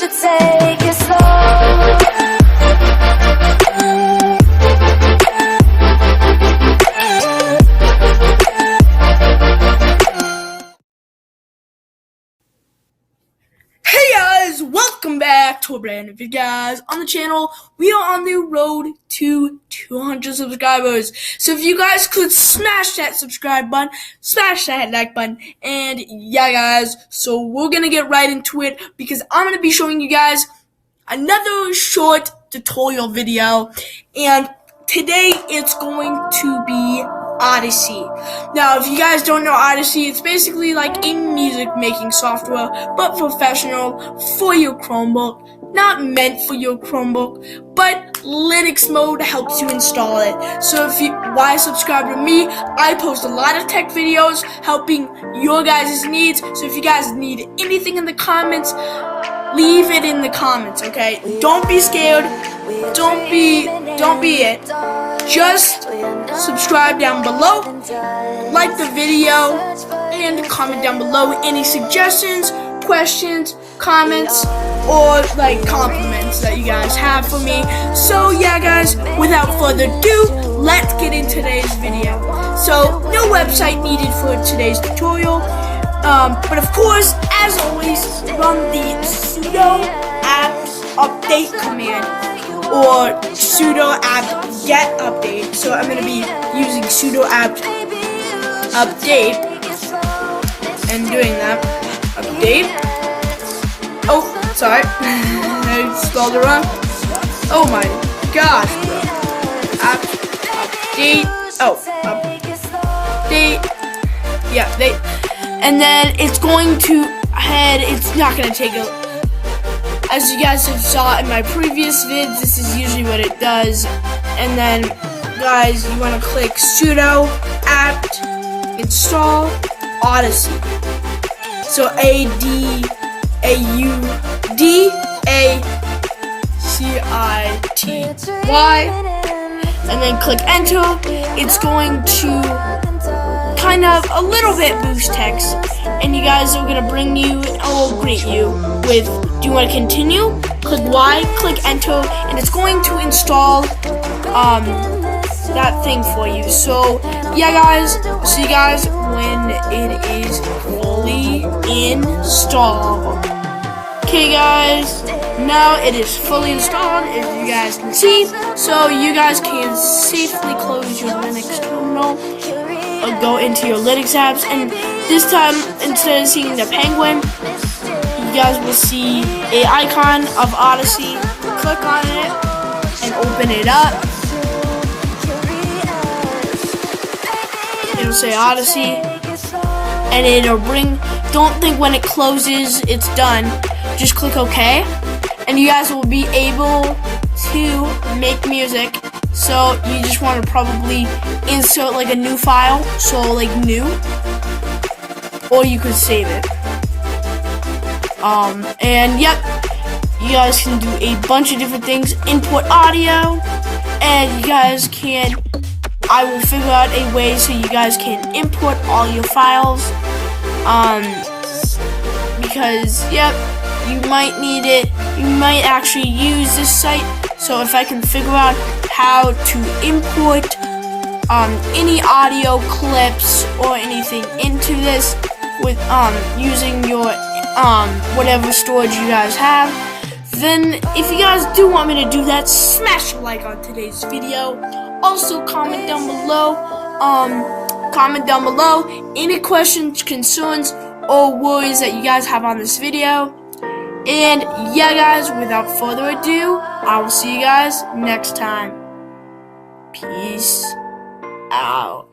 should take it slow. Hey guys, welcome back to a brand new video, guys. On the channel, we are on the road to 200 subscribers. So if you guys could smash that subscribe button, smash that like button, and yeah guys, so we're gonna get right into it because I'm gonna be showing you guys another short tutorial video, and today it's going to be Audacity. Now, if you guys don't know Audacity, it's basically like a music making software, but professional for your Chromebook. Not meant for your Chromebook, but Linux mode helps you install it. So why subscribe to me? I post a lot of tech videos helping your guys' needs. So if you guys need anything in the comments, leave it in the comments, okay? Don't be scared. Don't be it. Just subscribe down below, like the video, and comment down below any suggestions, questions, comments, or like compliments that you guys have for me. So yeah guys, without further ado, let's get into today's video. So no website needed for today's tutorial, but of course, as always, run the sudo apt update command or sudo apt get update. So I'm going to be using sudo apt update and doing that. Update. Oh, sorry. I spelled it wrong. Oh my gosh, bro. Update. Oh, update. Yeah, update. And then it's going to head, it's not going to take a, as you guys have saw in my previous vids, this is usually what it does. And then, guys, you want to click sudo apt install Audacity. So Audacity, and then click enter. It's going to kind of a little bit boost text, and you guys are gonna bring you or greet you with, do you want to continue? Click Y, click enter, and it's going to install that thing for you. So yeah guys, see you guys when it is fully installed. Okay guys, now it is fully installed, as you guys can see, so you guys can safely close your Linux terminal or go into your Linux apps, and this time, instead of seeing the penguin, you guys will see an icon of Audacity. Click on it and open it up. It'll say Audacity, and it'll bring, don't think when it closes it's done, just click OK, and you guys will be able to make music. So you just want to probably insert like a new file, so like new, or you could save it. And yep, you guys can do a bunch of different things, input audio, and you guys can, I will figure out a way so you guys can input all your files, because yep, you might need it, you might actually use this site. So if I can figure out how to import any audio clips or anything into this with using your whatever storage you guys have, then if you guys do want me to do that, smash a like on today's video. Also comment down below any questions, concerns, or worries that you guys have on this video. And yeah guys, without further ado, I will see you guys next time. Peace out.